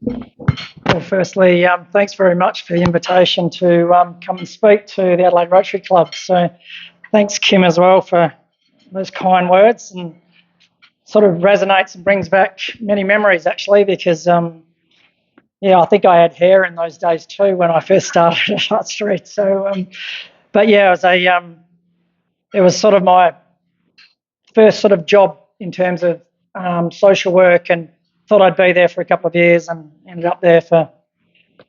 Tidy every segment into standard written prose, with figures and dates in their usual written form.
Well, firstly, thanks very much for the invitation to come and speak to the Adelaide Rotary Club. So thanks, Kim, as well, for those kind words, and sort of resonates and brings back many memories, actually, because, I think I had hair in those days too when I first started at Hutt Street. So, but yeah, it was sort of my first sort of job in terms of social work, and thought I'd be there for a couple of years and ended up there for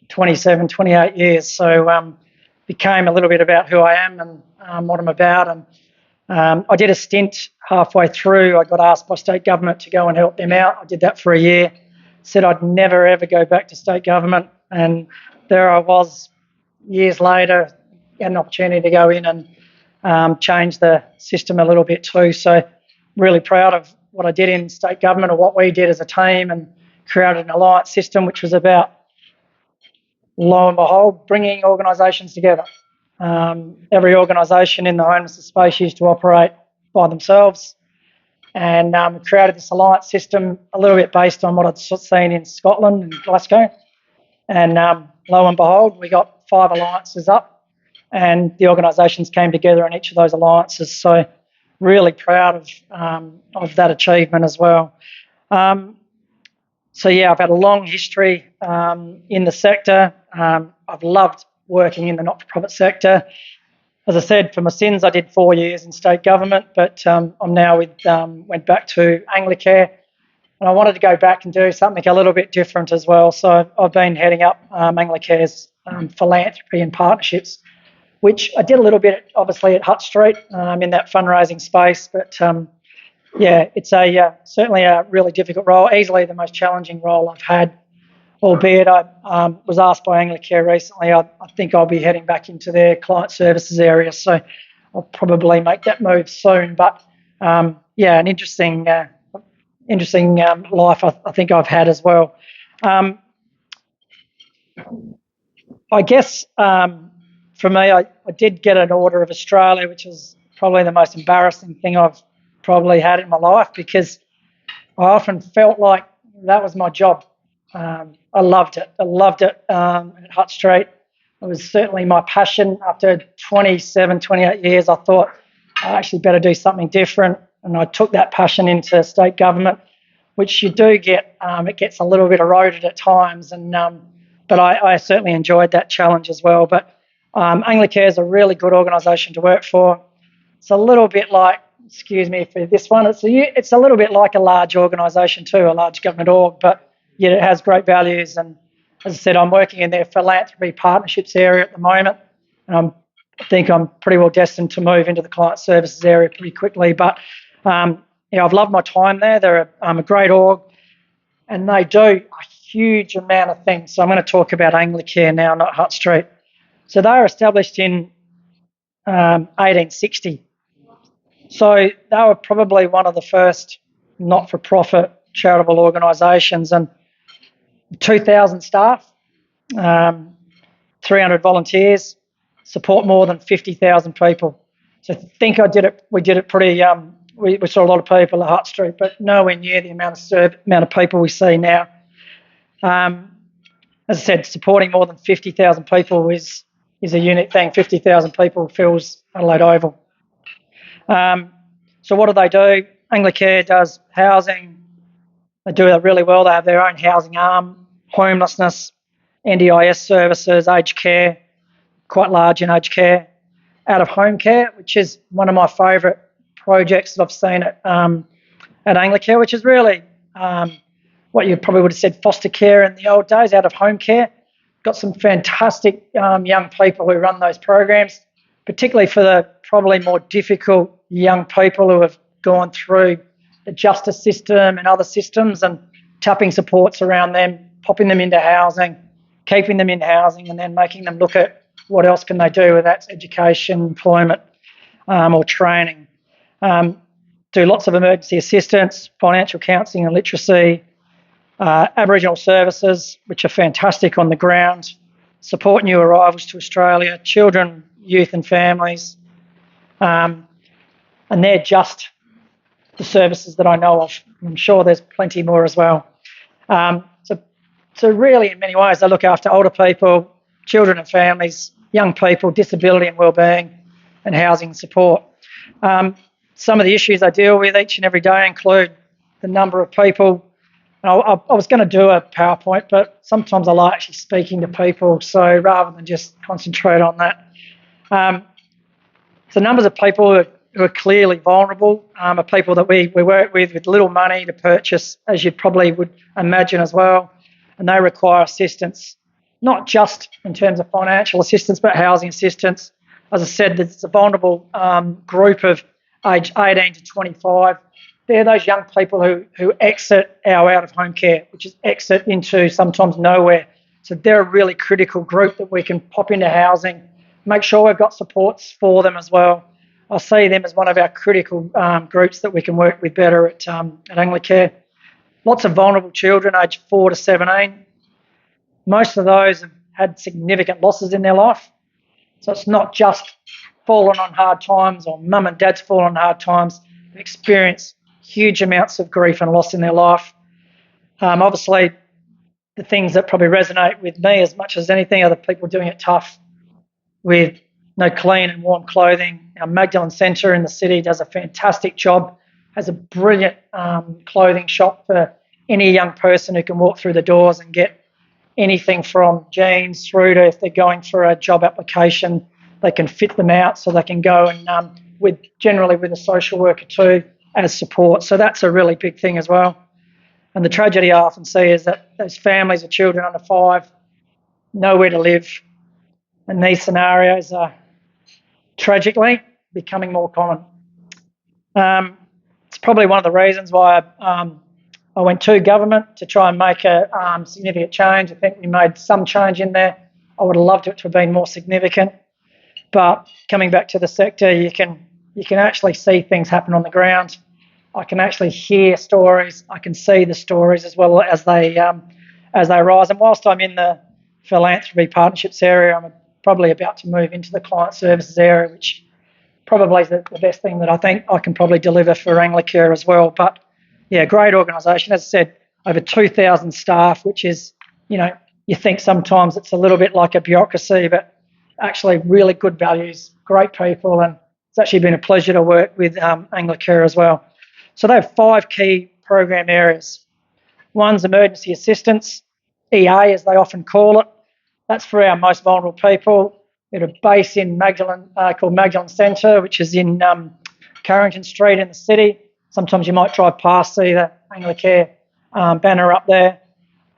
27, 28 years. So became a little bit about who I am and what I'm about. And I did a stint halfway through. I got asked by state government to go and help them out. I did that for a year. Said I'd never, ever go back to state government. And there I was years later, had an opportunity to go in and change the system a little bit too. So really proud of what I did in state government, or what we did as a team, and created an alliance system, which was about, lo and behold, bringing organisations together. Every organisation in the homelessness space used to operate by themselves, and created this alliance system a little bit based on what I'd seen in Scotland and Glasgow. And lo and behold, we got 5 alliances up, and the organisations came together in each of those alliances. So really proud of that achievement as well. So yeah, I've had a long history in the sector. I've loved working in the not-for-profit sector. As I said, for my sins, I did 4 years in state government, but I'm now went back to Anglicare, and I wanted to go back and do something a little bit different as well. So I've been heading up Anglicare's philanthropy and partnerships, which I did a little bit, obviously, at Hutt Street in that fundraising space. But it's certainly a really difficult role, easily the most challenging role I've had, albeit I was asked by Anglicare recently. I think I'll be heading back into their client services area, so I'll probably make that move soon. But an interesting life I think I've had as well. I guess for me, I did get an Order of Australia, which is probably the most embarrassing thing I've probably had in my life, because I often felt like that was my job. I loved it. At Hutt Street. It was certainly my passion. After 27, 28 years, I thought I actually better do something different, and I took that passion into state government, which you do get. It gets a little bit eroded at times, but I certainly enjoyed that challenge as well. But Anglicare is a really good organisation to work for. It's a little bit like, excuse me for this one, it's a little bit like a large organisation too, a large government org, but yet it has great values. And as I said, I'm working in their philanthropy partnerships area at the moment, and I think I'm pretty well destined to move into the client services area pretty quickly. But I've loved my time there. They're a great org, and they do a huge amount of things. So I'm going to talk about Anglicare now, not Hutt Street. So they were established in 1860. So they were probably one of the first not-for-profit charitable organisations, and 2,000 staff, 300 volunteers, support more than 50,000 people. So I think we did it pretty, we saw a lot of people at Hutt Street, but nowhere near the amount of people we see now. As I said, supporting more than 50,000 people is a unique thing. 50,000 people fills Adelaide Oval. So what do? Anglicare does housing. They do that really well. They have their own housing arm, homelessness, NDIS services, aged care, quite large in aged care, out-of-home care, which is one of my favourite projects that I've seen at Anglicare, which is really what you probably would have said foster care in the old days, out-of-home care. Got some fantastic young people who run those programs, particularly for the probably more difficult young people who have gone through the justice system and other systems, and tapping supports around them, popping them into housing, keeping them in housing, and then making them look at what else can they do, whether that's education, employment, or training. Do lots of emergency assistance, financial counselling and literacy, Aboriginal services, which are fantastic on the ground, support new arrivals to Australia, children, youth and families, and they're just the services that I know of. I'm sure there's plenty more as well. So So really, in many ways, they look after older people, children and families, young people, disability and wellbeing, and housing support. Some of the issues I deal with each and every day include the number of people. I was going to do a PowerPoint, but sometimes I like actually speaking to people, so rather than just concentrate on that. So numbers of people who are clearly vulnerable are people that we work with little money to purchase, as you probably would imagine as well, and they require assistance, not just in terms of financial assistance, but housing assistance. As I said, it's a vulnerable group of age 18 to 25. They're those young people who exit our out-of-home care, which is exit into sometimes nowhere. So they're a really critical group that we can pop into housing, make sure we've got supports for them as well. I see them as one of our critical groups that we can work with better at Anglicare. Lots of vulnerable children, aged 4 to 17. Most of those have had significant losses in their life. So it's not just fallen on hard times or mum and dad's fallen on hard times. They've experienced huge amounts of grief and loss in their life. Obviously, the things that probably resonate with me as much as anything are the people doing it tough with no clean and warm clothing. Our Magdalene Centre in the city does a fantastic job, has a brilliant clothing shop for any young person who can walk through the doors and get anything from jeans through to, if they're going for a job application, they can fit them out so they can go and generally with a social worker too as support. So that's a really big thing as well. And the tragedy I often see is that those families of children under 5, nowhere to live. And these scenarios are tragically becoming more common. It's probably one of the reasons why I went to government to try and make a significant change. I think we made some change in there. I would have loved it to have been more significant. But coming back to the sector, you can actually see things happen on the ground. I can actually hear stories. I can see the stories as well as they arise. And whilst I'm in the philanthropy partnerships area, I'm probably about to move into the client services area, which probably is the best thing that I think I can probably deliver for Anglicare as well. But yeah, great organisation. As I said, over 2,000 staff, which is, you think sometimes it's a little bit like a bureaucracy, but actually really good values, great people, and it's actually been a pleasure to work with Anglicare as well. So they have 5 key program areas. One's emergency assistance, EA as they often call it. That's for our most vulnerable people. We have a base in Magdalene called Magdalene Centre, which is in Carrington Street in the city. Sometimes you might drive past, see the Anglicare banner up there.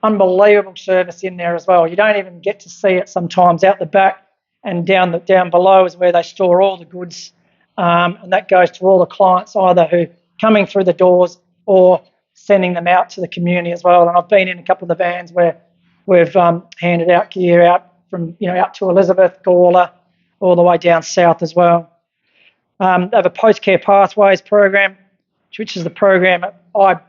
Unbelievable service in there as well. You don't even get to see it sometimes out the back, and down below is where they store all the goods, and that goes to all the clients either who coming through the doors or sending them out to the community as well. And I've been in a couple of the vans where we've handed out gear out from out to Elizabeth, Gawler, all the way down south as well. They have a post-care pathways program, which is the program I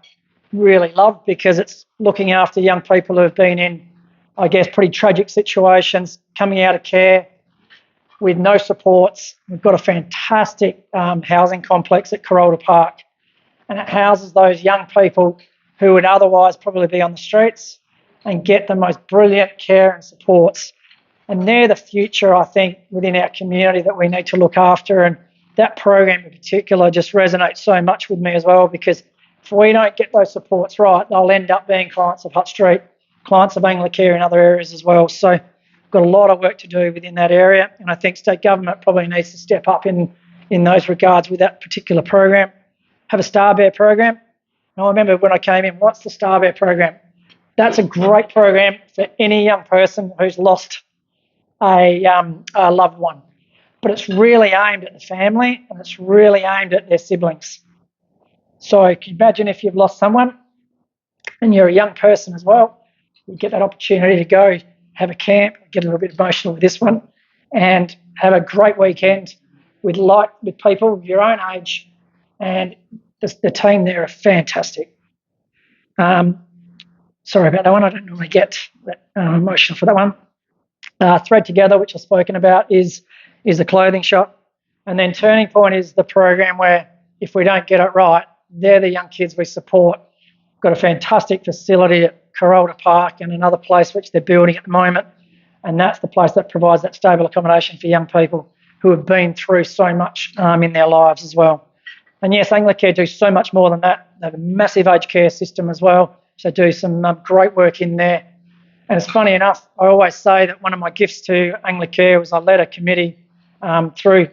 really love because it's looking after young people who have been in, I guess, pretty tragic situations, coming out of care with no supports. We've got a fantastic housing complex at Corolta Park, and it houses those young people who would otherwise probably be on the streets and get the most brilliant care and supports. And they're the future, I think, within our community that we need to look after. And that program in particular just resonates so much with me as well, because if we don't get those supports right, they'll end up being clients of Hutt Street, clients of Anglicare in other areas as well. So we've got a lot of work to do within that area, and I think state government probably needs to step up in those regards with that particular program. Have a Star Bear program. And I remember when I came in, what's the Star Bear program? That's a great program for any young person who's lost a loved one. But it's really aimed at the family, and it's really aimed at their siblings. So can you imagine if you've lost someone and you're a young person as well, you get that opportunity to go have a camp, get a little bit emotional with this one, and have a great weekend with people of your own age, and the team there are fantastic. Sorry about that one. I don't normally get that emotional for that one. Thread Together, which I've spoken about, is the clothing shop. And then Turning Point is the program where if we don't get it right, they're the young kids we support. We've got a fantastic facility at Corolda Park and another place which they're building at the moment. And that's the place that provides that stable accommodation for young people who have been through so much in their lives as well. And yes, Anglicare do so much more than that. They have a massive aged care system as well. So do some great work in there. And it's funny enough, I always say that one of my gifts to Anglicare was I led a committee through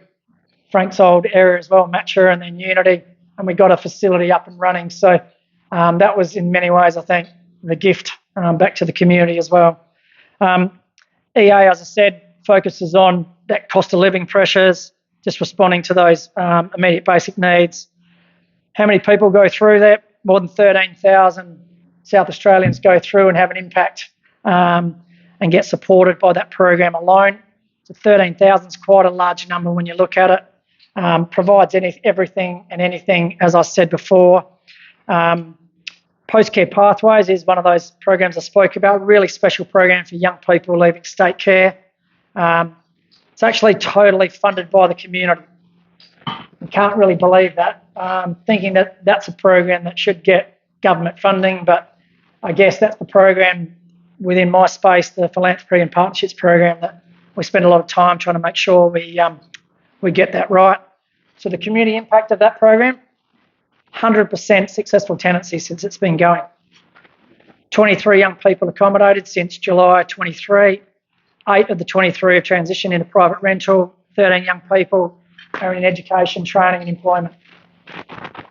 Frank's old area as well, Matcher and then Unity, and we got a facility up and running. So that was in many ways, I think, the gift back to the community as well. EA, as I said, focuses on that cost of living pressures, just responding to those immediate basic needs. How many people go through that? More than 13,000 South Australians go through and have an impact and get supported by that program alone. So 13,000 is quite a large number when you look at it. Provides everything and anything, as I said before. Post-care pathways is one of those programs I spoke about, really special program for young people leaving state care. It's actually totally funded by the community. You can't really believe that, thinking that that's a program that should get government funding, but I guess that's the program within my space, the philanthropy and partnerships program, that we spend a lot of time trying to make sure we get that right. So the community impact of that program, 100% successful tenancy since it's been going. 23 young people accommodated since July 23. 8 of the 23 have transitioned into private rental. 13 young people are in education, training and employment.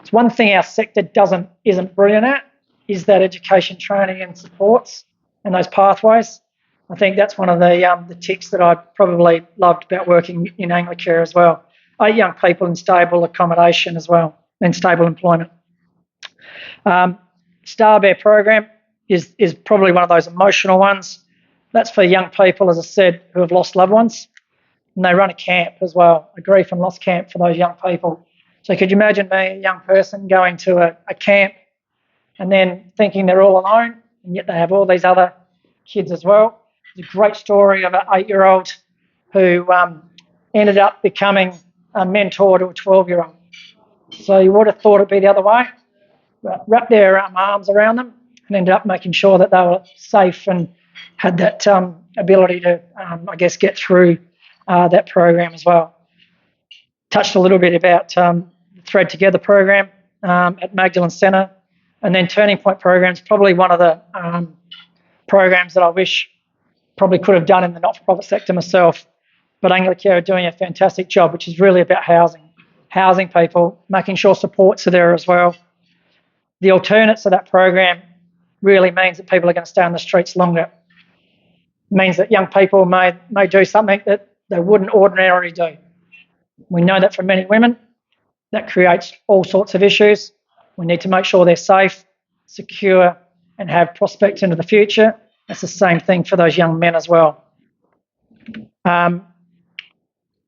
It's one thing our sector isn't brilliant at, is that education, training and supports and those pathways. I think that's one of the ticks that I probably loved about working in Anglicare as well. 8 young people in stable accommodation as well, and stable employment. Star Bear program is probably one of those emotional ones. That's for young people, as I said, who have lost loved ones. And they run a camp as well, a grief and loss camp for those young people. So could you imagine being a young person going to a camp and then thinking they're all alone, and yet they have all these other kids as well? There's a great story of an 8-year-old who ended up becoming a mentor to a 12-year-old. So you would have thought it'd be the other way, but wrapped their arms around them and ended up making sure that they were safe and had that ability to, get through that program as well. Touched a little bit about the Thread Together program at Magdalen Centre, and then Turning Point programs, probably one of the programs that I wish probably could have done in the not-for-profit sector myself, but Anglicare are doing a fantastic job, which is really about housing people, making sure supports are there as well. The alternates of that program really means that people are going to stay on the streets longer. It means that young people may do something that they wouldn't ordinarily do. We know that for many women, that creates all sorts of issues. We need to make sure they're safe, secure, and have prospects into the future. That's the same thing for those young men as well.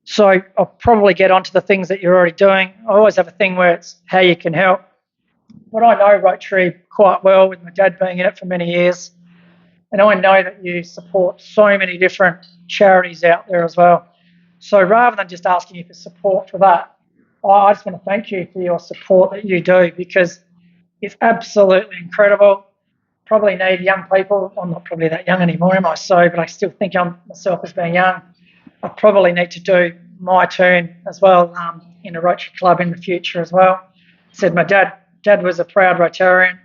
So I'll probably get onto the things that you're already doing. I always have a thing where it's how you can help. But I know Rotary quite well, with my dad being in it for many years. And I know that you support so many different charities out there as well. So rather than just asking you for support for that, I just want to thank you for your support that you do, because it's absolutely incredible. Probably need young people. I'm not probably that young anymore, am I? So, but I still think I'm myself as being young. I probably need to do my turn as well in a Rotary club in the future as well. Said my dad was a proud Rotarian.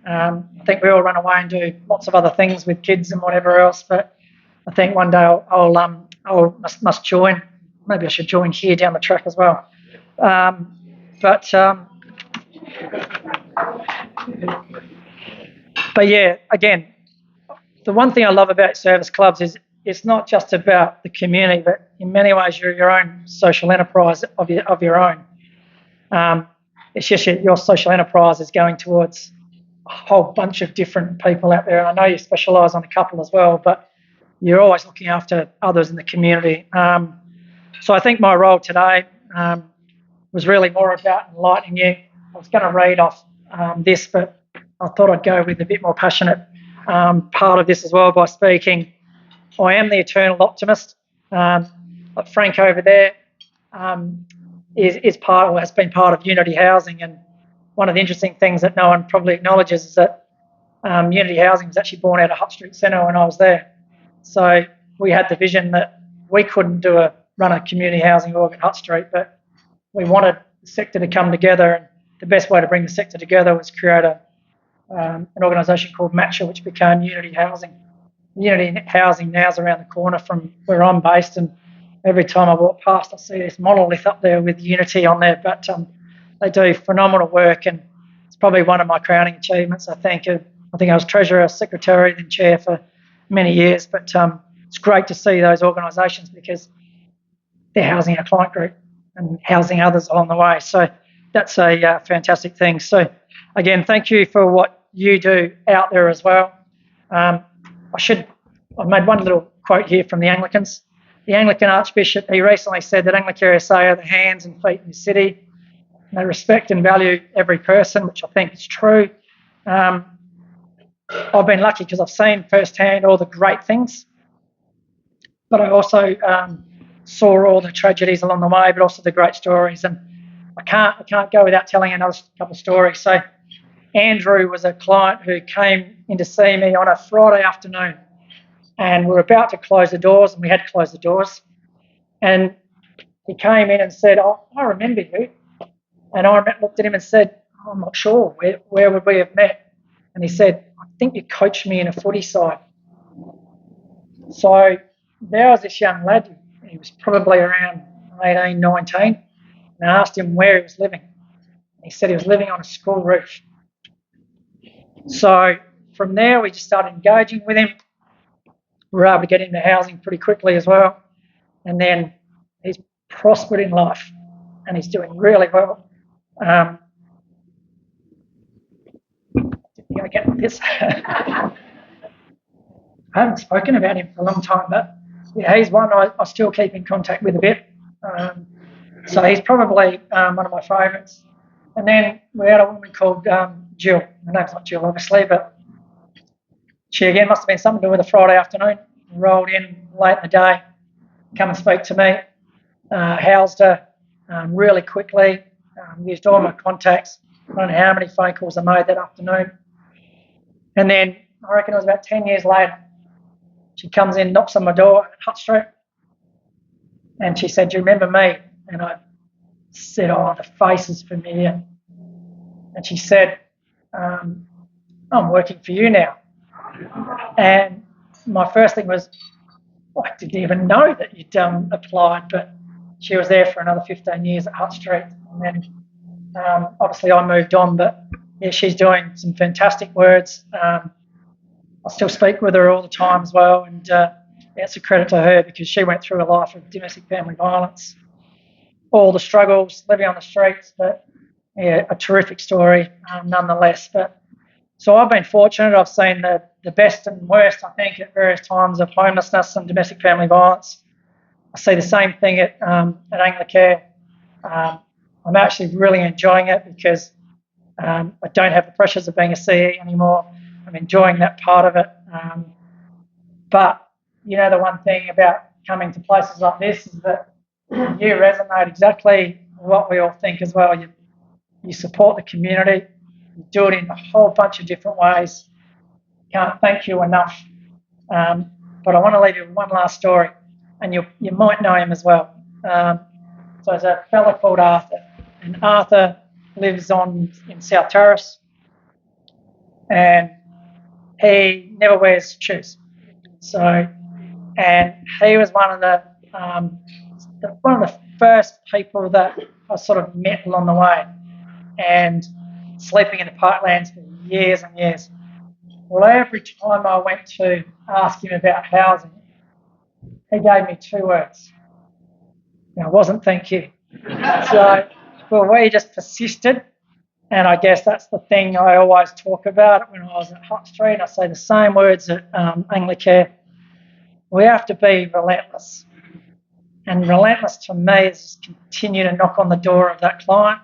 I think we all run away and do lots of other things with kids and whatever else, but I think one day I'll must join. Maybe I should join here down the track as well. But yeah, again, the one thing I love about service clubs is it's not just about the community, but in many ways you're your own social enterprise of your own. It's just your social enterprise is going towards a whole bunch of different people out there. And I know you specialise on a couple as well, but you're always looking after others in the community. So I think my role today was really more about enlightening you. I was going to read off this, but I thought I'd go with a bit more passionate part of this as well by speaking. I am the eternal optimist. Like Frank over there is part, or has been part of Unity Housing, and one of the interesting things that no one probably acknowledges is that Unity Housing was actually born out of Hutt St Centre when I was there. So we had the vision that we couldn't run a community housing org at Hutt Street, but we wanted the sector to come together, and the best way to bring the sector together was create an organisation called Matcha, which became Unity Housing. Unity Housing now is around the corner from where I'm based, and every time I walk past I see this monolith up there with Unity on there, but they do phenomenal work, and it's probably one of my crowning achievements. I think I was Treasurer, Secretary, then Chair for many years, but it's great to see those organisations because they're housing our client group and housing others along the way. So that's a fantastic thing. So again, thank you for what you do out there as well. I've made one little quote here from the Anglicans. The Anglican Archbishop, he recently said that AnglicareSA are the hands and feet in the city. And they respect and value every person, which I think is true. I've been lucky because I've seen firsthand all the great things, but I also saw all the tragedies along the way, but also the great stories. And I can't go without telling another couple of stories. So Andrew was a client who came in to see me on a Friday afternoon, and we were about to close the doors, and we had to close the doors. And he came in and said, "Oh, I remember you." And I looked at him and said, "I'm not sure. Where would we have met?" And he said, "I think you coached me in a footy side." So there was this young lad. He was probably around 18, 19. And I asked him where he was living. He said he was living on a school roof. So from there, we just started engaging with him. We were able to get into housing pretty quickly as well. And then he's prospered in life and he's doing really well. I'm going to get this. I haven't spoken about him for a long time, but yeah, he's one I still keep in contact with a bit. So he's probably one of my favourites. And then we had a woman called Jill. Her name's not Jill, obviously, but she again must have been something to do with a Friday afternoon. Rolled in late in the day, come and speak to me, housed her really quickly, used all my contacts. I don't know how many phone calls I made that afternoon. And then I reckon it was about 10 years later, she comes in, knocks on my door at Hutt Street, and she said, "Do you remember me?" And I said, "Oh, the face is familiar." And she said, "I'm working for you now." And my first thing was, I didn't even know that you'd applied, but she was there for another 15 years at Hutt Street. And then obviously I moved on, but yeah, she's doing some fantastic words. I still speak with her all the time as well, and it's a credit to her because she went through a life of domestic family violence, all the struggles, living on the streets, but yeah, a terrific story nonetheless. But so I've been fortunate. I've seen the best and worst, I think, at various times of homelessness and domestic family violence. I see the same thing at Anglicare. I'm actually really enjoying it because I don't have the pressures of being a CE anymore. I'm enjoying that part of it. But, you know, the one thing about coming to places like this is that you resonate exactly what we all think as well. You support the community. You do it in a whole bunch of different ways. Can't thank you enough. But I want to leave you with one last story, and you might know him as well. So there's a fella called Arthur, and Arthur lives in South Terrace, and he never wears shoes. So, and he was one of the first people that I sort of met along the way, and sleeping in the parklands for years and years. Well, every time I went to ask him about housing, he gave me 2 words. And it wasn't thank you. So, well, we just persisted. And I guess that's the thing I always talk about when I was at Hutt Street. I say the same words at Anglicare. We have to be relentless. And relentless to me is just continue to knock on the door of that client,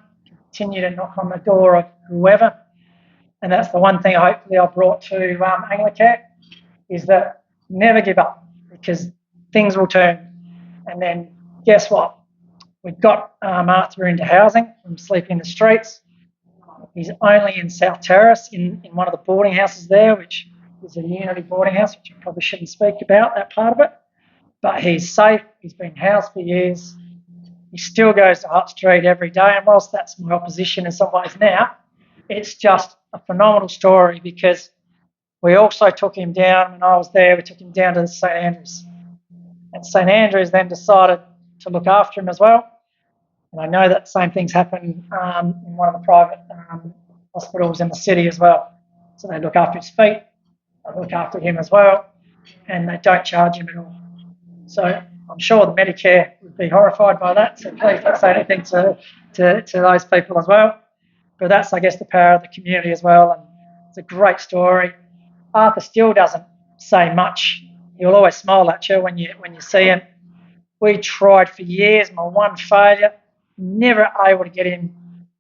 continue to knock on the door of whoever. And that's the one thing hopefully I brought to Anglicare, is that never give up, because things will turn. And then guess what? We've got Arthur into housing from sleeping in the streets. He's only in South Terrace in one of the boarding houses there, which is a unity boarding house, which I probably shouldn't speak about that part of it. But he's safe. He's been housed for years. He still goes to Hutt Street every day. And whilst that's my opposition in some ways now, it's just a phenomenal story because we also took him down, when I was there, we took him down to St Andrews. And St Andrews then decided to look after him as well. And I know that same things happen in one of the private hospitals in the city as well. So they look after his feet, they look after him as well, and they don't charge him at all. So I'm sure the Medicare would be horrified by that, so please don't say anything to those people as well. But that's, I guess, the power of the community as well, and it's a great story. Arthur still doesn't say much. He'll always smile at you when you see him. We tried for years, my one failure, never able to get him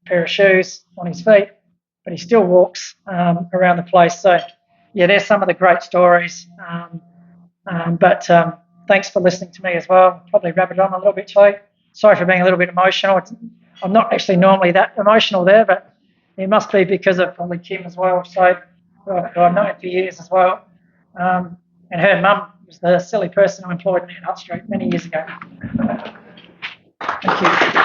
a pair of shoes on his feet, but he still walks around the place. So, yeah, there's some of the great stories. But thanks for listening to me as well. Probably rabbited on a little bit too. Sorry for being a little bit emotional. I'm not actually normally that emotional there, but it must be because of probably Kim as well. So who I've known for years as well. And her mum was the silly person who employed me at Hutt Street many years ago. Thank you.